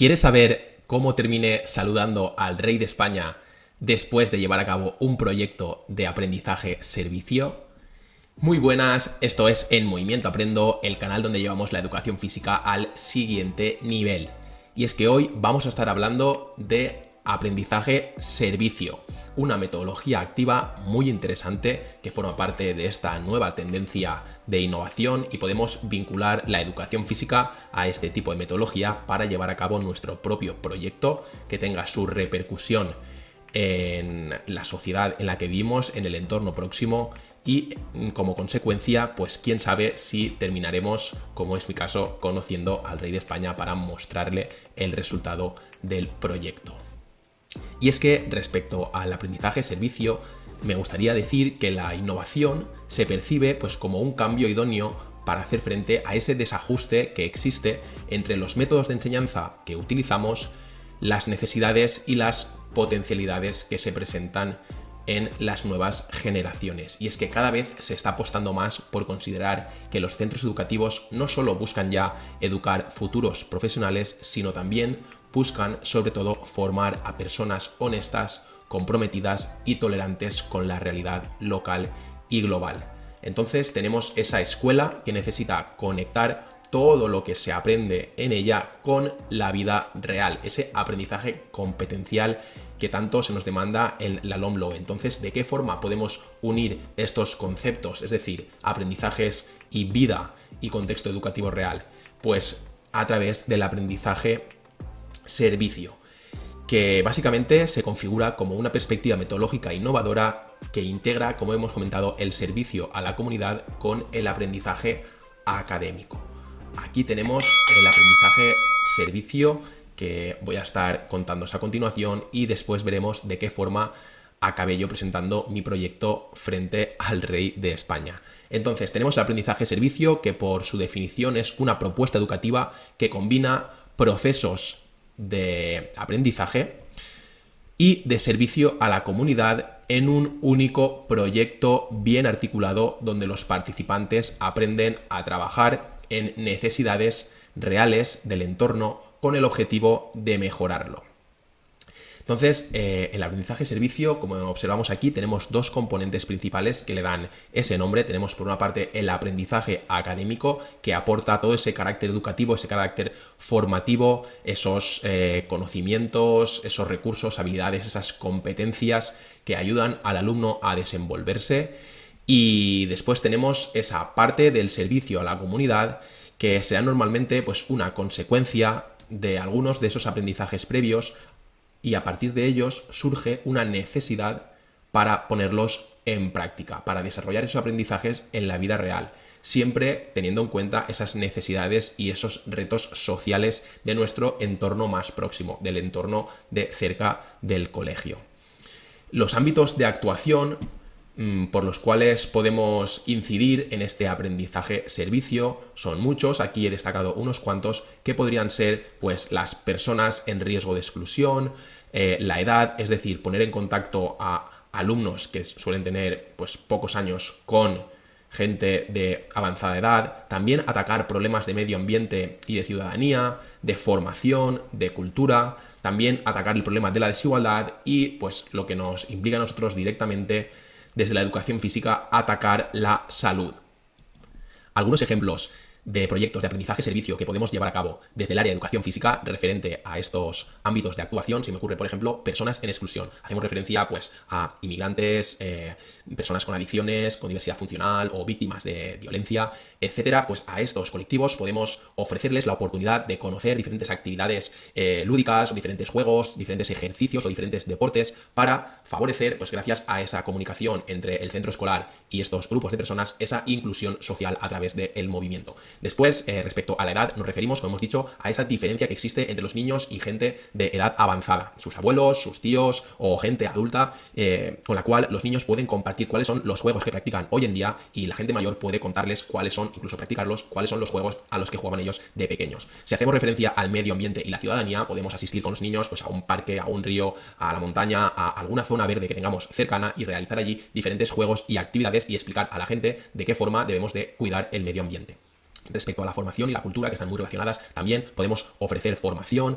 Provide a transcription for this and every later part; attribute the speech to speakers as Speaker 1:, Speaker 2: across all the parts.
Speaker 1: ¿Quieres saber cómo terminé saludando al rey de España después de llevar a cabo un proyecto de aprendizaje-servicio? Muy buenas, esto es En Movimiento Aprendo, el canal donde llevamos la educación física al siguiente nivel. Y es que hoy vamos a estar hablando de aprendizaje-servicio, una metodología activa muy interesante que forma parte de esta nueva tendencia de innovación y podemos vincular la educación física a este tipo de metodología para llevar a cabo nuestro propio proyecto que tenga su repercusión en la sociedad en la que vivimos, en el entorno próximo y como consecuencia, pues quién sabe si terminaremos, como es mi caso, conociendo al rey de España para mostrarle el resultado del proyecto. Y es que respecto al aprendizaje-servicio, me gustaría decir que la innovación se percibe pues como un cambio idóneo para hacer frente a ese desajuste que existe entre los métodos de enseñanza que utilizamos, las necesidades y las potencialidades que se presentan en las nuevas generaciones. Y es que cada vez se está apostando más por considerar que los centros educativos no solo buscan ya educar futuros profesionales, sino también buscan sobre todo formar a personas honestas, comprometidas y tolerantes con la realidad local y global. Entonces tenemos esa escuela que necesita conectar todo lo que se aprende en ella con la vida real, ese aprendizaje competencial que tanto se nos demanda en la LOMLOE. Entonces, ¿de qué forma podemos unir estos conceptos, es decir, aprendizajes y vida y contexto educativo real? Pues a través del aprendizaje servicio, que básicamente se configura como una perspectiva metodológica innovadora que integra, como hemos comentado, el servicio a la comunidad con el aprendizaje académico. Aquí tenemos el aprendizaje servicio que voy a estar contándoos a continuación y después veremos de qué forma acabé yo presentando mi proyecto frente al rey de España. Entonces tenemos el aprendizaje servicio que por su definición es una propuesta educativa que combina procesos de aprendizaje y de servicio a la comunidad en un único proyecto bien articulado donde los participantes aprenden a trabajar en necesidades reales del entorno con el objetivo de mejorarlo. Entonces, el aprendizaje-servicio, como observamos aquí, tenemos dos componentes principales que le dan ese nombre. Tenemos por una parte el aprendizaje académico, que aporta todo ese carácter educativo, ese carácter formativo, esos conocimientos, esos recursos, habilidades, esas competencias que ayudan al alumno a desenvolverse. Y después tenemos esa parte del servicio a la comunidad, que será normalmente pues, una consecuencia de algunos de esos aprendizajes previos, y a partir de ellos surge una necesidad para ponerlos en práctica, para desarrollar esos aprendizajes en la vida real, siempre teniendo en cuenta esas necesidades y esos retos sociales de nuestro entorno más próximo, del entorno de cerca del colegio. Los ámbitos de actuación por los cuales podemos incidir en este aprendizaje-servicio son muchos. Aquí he destacado unos cuantos que podrían ser pues, las personas en riesgo de exclusión, la edad, es decir, poner en contacto a alumnos que suelen tener pues, pocos años con gente de avanzada edad, también atacar problemas de medio ambiente y de ciudadanía, de formación, de cultura, también atacar el problema de la desigualdad y pues lo que nos implica a nosotros directamente desde la educación física, atacar la salud. Algunos ejemplos de proyectos de aprendizaje-servicio que podemos llevar a cabo desde el área de educación física referente a estos ámbitos de actuación, se me ocurre, por ejemplo, personas en exclusión. Hacemos referencia pues, a inmigrantes, personas con adicciones, con diversidad funcional o víctimas de violencia, etcétera. Pues a estos colectivos podemos ofrecerles la oportunidad de conocer diferentes actividades lúdicas, o diferentes juegos, diferentes ejercicios o diferentes deportes para favorecer, pues gracias a esa comunicación entre el centro escolar y estos grupos de personas, esa inclusión social a través del movimiento. Después, respecto a la edad, nos referimos, como hemos dicho, a esa diferencia que existe entre los niños y gente de edad avanzada, sus abuelos, sus tíos o gente adulta, con la cual los niños pueden compartir cuáles son los juegos que practican hoy en día y la gente mayor puede contarles cuáles son, incluso practicarlos, cuáles son los juegos a los que jugaban ellos de pequeños. Si hacemos referencia al medio ambiente y la ciudadanía, podemos asistir con los niños pues, a un parque, a un río, a la montaña, a alguna zona verde que tengamos cercana y realizar allí diferentes juegos y actividades y explicar a la gente de qué forma debemos de cuidar el medio ambiente. Respecto a la formación y la cultura, que están muy relacionadas, también podemos ofrecer formación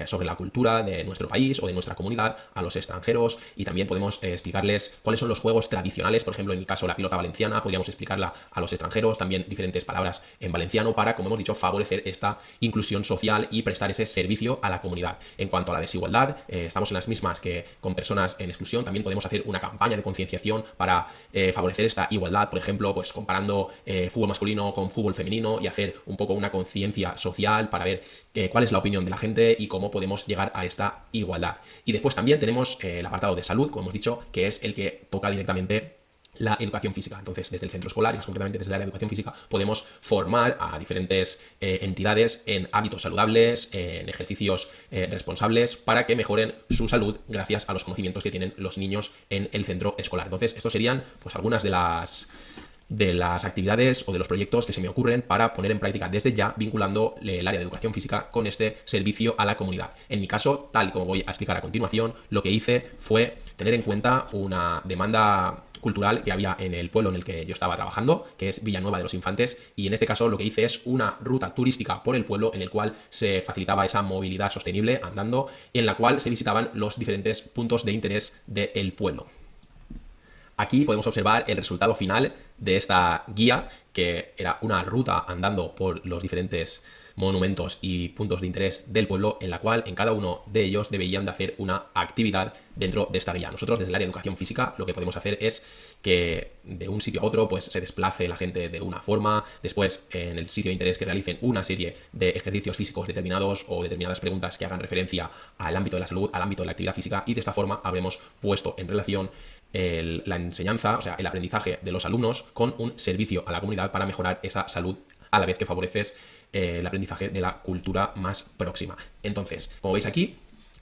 Speaker 1: sobre la cultura de nuestro país o de nuestra comunidad a los extranjeros, y también podemos explicarles cuáles son los juegos tradicionales. Por ejemplo, en mi caso, la pilota valenciana, podríamos explicarla a los extranjeros, también diferentes palabras en valenciano para, como hemos dicho, favorecer esta inclusión social y prestar ese servicio a la comunidad. En cuanto a la desigualdad, estamos en las mismas que con personas en exclusión. También podemos hacer una campaña de concienciación para favorecer esta igualdad, por ejemplo, pues comparando fútbol masculino con fútbol femenino, y hacer un poco una conciencia social para ver cuál es la opinión de la gente y cómo podemos llegar a esta igualdad. Y después también tenemos el apartado de salud, como hemos dicho, que es el que toca directamente la educación física. Entonces, desde el centro escolar y más concretamente desde el área de educación física, podemos formar a diferentes entidades en hábitos saludables, en ejercicios responsables, para que mejoren su salud gracias a los conocimientos que tienen los niños en el centro escolar. Entonces, estos serían pues algunas de las actividades o de los proyectos que se me ocurren para poner en práctica desde ya, vinculando el área de educación física con este servicio a la comunidad. En mi caso, tal y como voy a explicar a continuación, lo que hice fue tener en cuenta una demanda cultural que había en el pueblo en el que yo estaba trabajando, que es Villanueva de los Infantes, y en este caso lo que hice es una ruta turística por el pueblo en el cual se facilitaba esa movilidad sostenible andando, y en la cual se visitaban los diferentes puntos de interés del pueblo. Aquí podemos observar el resultado final de esta guía, que era una ruta andando por los diferentes monumentos y puntos de interés del pueblo, en la cual en cada uno de ellos deberían de hacer una actividad dentro de esta guía. Nosotros desde el área de educación física lo que podemos hacer es que de un sitio a otro pues se desplace la gente de una forma, después en el sitio de interés que realicen una serie de ejercicios físicos determinados o determinadas preguntas que hagan referencia al ámbito de la salud, al ámbito de la actividad física, y de esta forma habremos puesto en relación la enseñanza, o sea, el aprendizaje de los alumnos con un servicio a la comunidad para mejorar esa salud, a la vez que favoreces el aprendizaje de la cultura más próxima. Entonces, como veis aquí,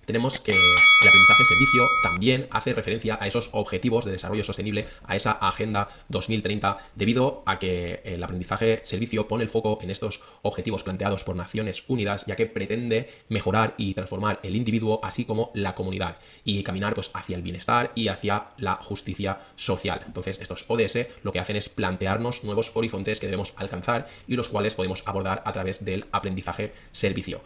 Speaker 1: tenemos que el aprendizaje-servicio también hace referencia a esos objetivos de desarrollo sostenible, a esa Agenda 2030, debido a que el aprendizaje-servicio pone el foco en estos objetivos planteados por Naciones Unidas, ya que pretende mejorar y transformar el individuo, así como la comunidad, y caminar pues hacia el bienestar y hacia la justicia social. Entonces, estos ODS lo que hacen es plantearnos nuevos horizontes que debemos alcanzar y los cuales podemos abordar a través del aprendizaje-servicio.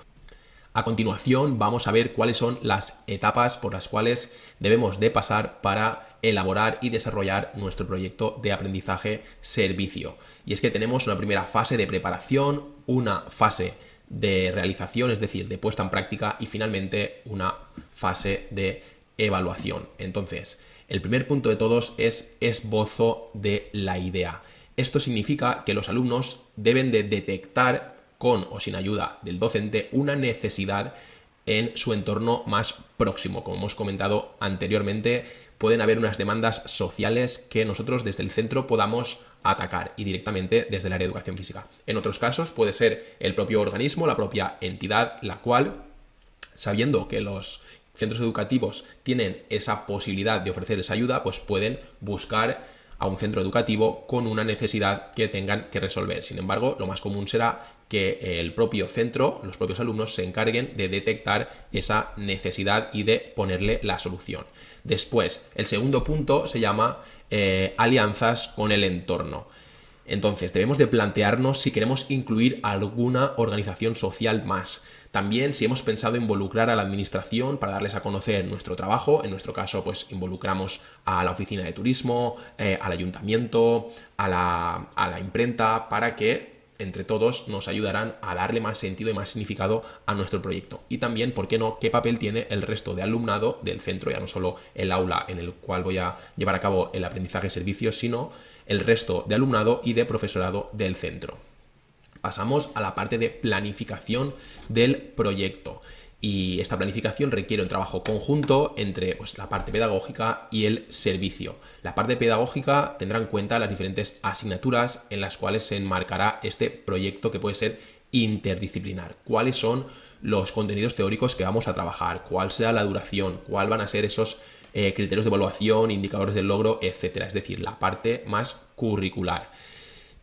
Speaker 1: A continuación vamos a ver cuáles son las etapas por las cuales debemos de pasar para elaborar y desarrollar nuestro proyecto de aprendizaje-servicio. Y es que tenemos una primera fase de preparación, una fase de realización, es decir, de puesta en práctica, y finalmente una fase de evaluación. Entonces, el primer punto de todos es esbozo de la idea. Esto significa que los alumnos deben de detectar, con o sin ayuda del docente, una necesidad en su entorno más próximo. Como hemos comentado anteriormente, pueden haber unas demandas sociales que nosotros desde el centro podamos atacar, y directamente desde el área de educación física. En otros casos puede ser el propio organismo, la propia entidad, la cual, sabiendo que los centros educativos tienen esa posibilidad de ofrecerles ayuda, pues pueden buscar a un centro educativo con una necesidad que tengan que resolver. Sin embargo, lo más común será que el propio centro, los propios alumnos, se encarguen de detectar esa necesidad y de ponerle la solución. Después, el segundo punto se llama alianzas con el entorno. Entonces, debemos de plantearnos si queremos incluir alguna organización social más. También si hemos pensado involucrar a la administración para darles a conocer nuestro trabajo. En nuestro caso, pues involucramos a la oficina de turismo, al ayuntamiento, a la imprenta, para que entre todos nos ayudarán a darle más sentido y más significado a nuestro proyecto. Y también, ¿por qué no?, qué papel tiene el resto de alumnado del centro, ya no solo el aula en el cual voy a llevar a cabo el aprendizaje-servicio, sino el resto de alumnado y de profesorado del centro. Pasamos a la parte de planificación del proyecto. Y esta planificación requiere un trabajo conjunto entre pues, la parte pedagógica y el servicio. La parte pedagógica tendrá en cuenta las diferentes asignaturas en las cuales se enmarcará este proyecto, que puede ser interdisciplinar. ¿Cuáles son los contenidos teóricos que vamos a trabajar? ¿Cuál será la duración? ¿Cuál van a ser esos criterios de evaluación, indicadores del logro, etcétera? Es decir, la parte más curricular.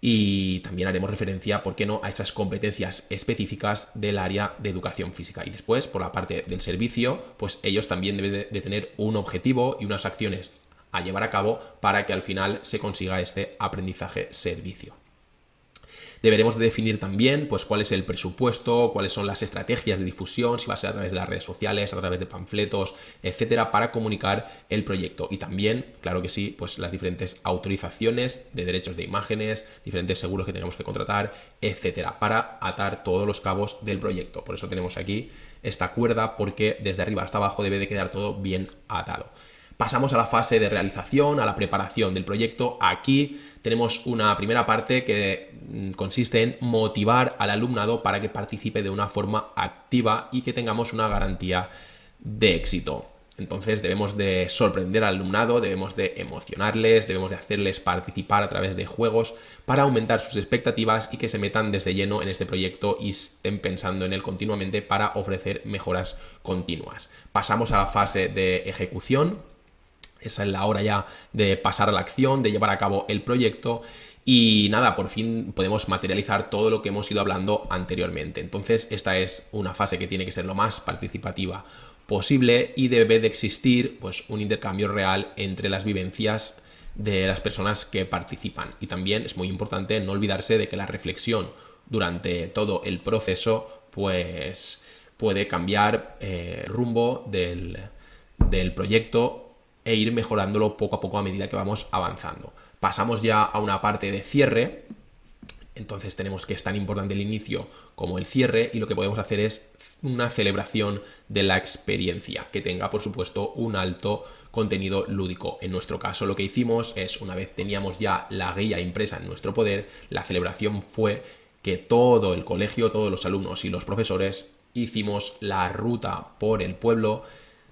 Speaker 1: Y también haremos referencia, ¿por qué no?, a esas competencias específicas del área de educación física. Y después, por la parte del servicio, pues ellos también deben de tener un objetivo y unas acciones a llevar a cabo para que al final se consiga este aprendizaje-servicio. Deberemos de definir también pues cuál es el presupuesto, cuáles son las estrategias de difusión, si va a ser a través de las redes sociales, a través de panfletos, etcétera, para comunicar el proyecto. Y también, claro que sí, pues las diferentes autorizaciones de derechos de imágenes, diferentes seguros que tengamos que contratar, etcétera, para atar todos los cabos del proyecto. Por eso tenemos aquí esta cuerda, porque desde arriba hasta abajo debe de quedar todo bien atado. Pasamos a la fase de realización, a la preparación del proyecto. Aquí tenemos una primera parte que consiste en motivar al alumnado para que participe de una forma activa y que tengamos una garantía de éxito. Entonces debemos de sorprender al alumnado, debemos de emocionarles, debemos de hacerles participar a través de juegos para aumentar sus expectativas y que se metan desde lleno en este proyecto y estén pensando en él continuamente para ofrecer mejoras continuas. Pasamos a la fase de ejecución. Esa es la hora ya de pasar a la acción, de llevar a cabo el proyecto y nada, por fin podemos materializar todo lo que hemos ido hablando anteriormente. Entonces esta es una fase que tiene que ser lo más participativa posible y debe de existir pues un intercambio real entre las vivencias de las personas que participan. Y también es muy importante no olvidarse de que la reflexión durante todo el proceso pues puede cambiar rumbo del proyecto e ir mejorándolo poco a poco a medida que vamos avanzando. Pasamos ya a una parte de cierre. Entonces tenemos que es tan importante el inicio como el cierre y lo que podemos hacer es una celebración de la experiencia que tenga, por supuesto, un alto contenido lúdico. En nuestro caso lo que hicimos es, una vez teníamos ya la guía impresa en nuestro poder, la celebración fue que todo el colegio, todos los alumnos y los profesores hicimos la ruta por el pueblo,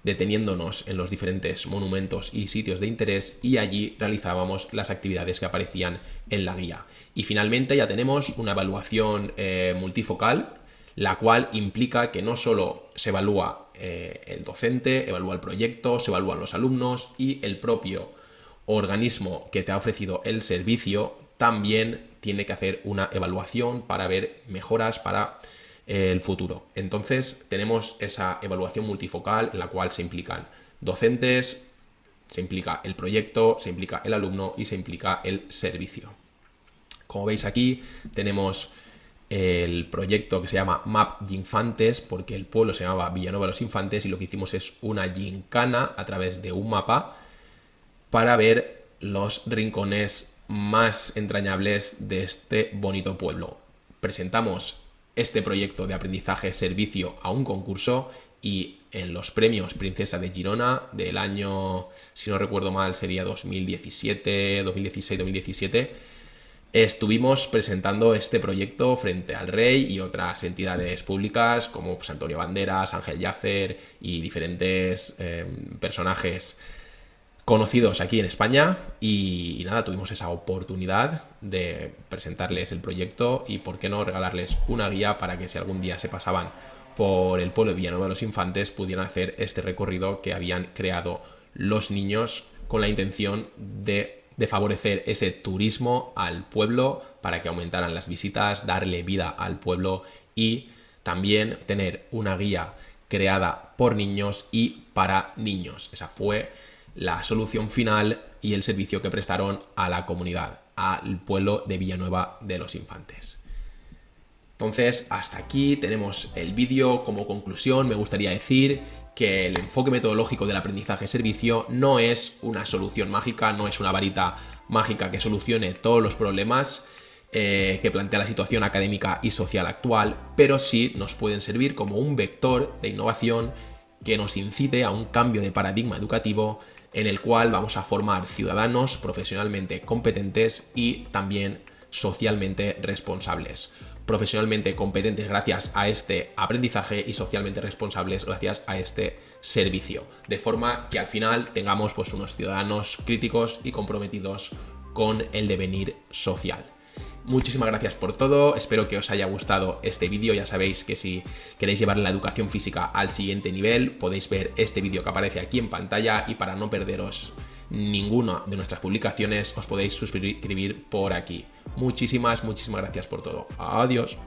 Speaker 1: deteniéndonos en los diferentes monumentos y sitios de interés y allí realizábamos las actividades que aparecían en la guía. Y finalmente ya tenemos una evaluación multifocal, la cual implica que no solo se evalúa el docente, evalúa el proyecto, se evalúan los alumnos y el propio organismo que te ha ofrecido el servicio también tiene que hacer una evaluación para ver mejoras para el futuro. Entonces tenemos esa evaluación multifocal en la cual se implican docentes, se implica el proyecto, se implica el alumno y se implica el servicio. Como veis aquí tenemos el proyecto que se llama Map Infantes, porque el pueblo se llamaba Villanueva de los Infantes y lo que hicimos es una gincana a través de un mapa para ver los rincones más entrañables de este bonito pueblo. Presentamos este proyecto de aprendizaje-servicio a un concurso y en los premios Princesa de Girona del año, si no recuerdo mal, sería 2016-2017, estuvimos presentando este proyecto frente al rey y otras entidades públicas como pues, Antonio Banderas, Ángel Yacer y diferentes personajes conocidos aquí en España y nada, tuvimos esa oportunidad de presentarles el proyecto y por qué no regalarles una guía para que si algún día se pasaban por el pueblo de Villanueva de los Infantes pudieran hacer este recorrido que habían creado los niños con la intención de favorecer ese turismo al pueblo para que aumentaran las visitas, darle vida al pueblo y también tener una guía creada por niños y para niños. Esa fue la solución final y el servicio que prestaron a la comunidad, al pueblo de Villanueva de los Infantes. Entonces, hasta aquí tenemos el vídeo. Como conclusión, me gustaría decir que el enfoque metodológico del aprendizaje-servicio no es una solución mágica, no es una varita mágica que solucione todos los problemas que plantea la situación académica y social actual, pero sí nos pueden servir como un vector de innovación que nos incite a un cambio de paradigma educativo en el cual vamos a formar ciudadanos profesionalmente competentes y también socialmente responsables. Profesionalmente competentes gracias a este aprendizaje y socialmente responsables gracias a este servicio. De forma que al final tengamos pues, unos ciudadanos críticos y comprometidos con el devenir social. Muchísimas gracias por todo, espero que os haya gustado este vídeo. Ya sabéis que si queréis llevar la educación física al siguiente nivel podéis ver este vídeo que aparece aquí en pantalla y para no perderos ninguna de nuestras publicaciones os podéis suscribir por aquí. Muchísimas gracias por todo. Adiós.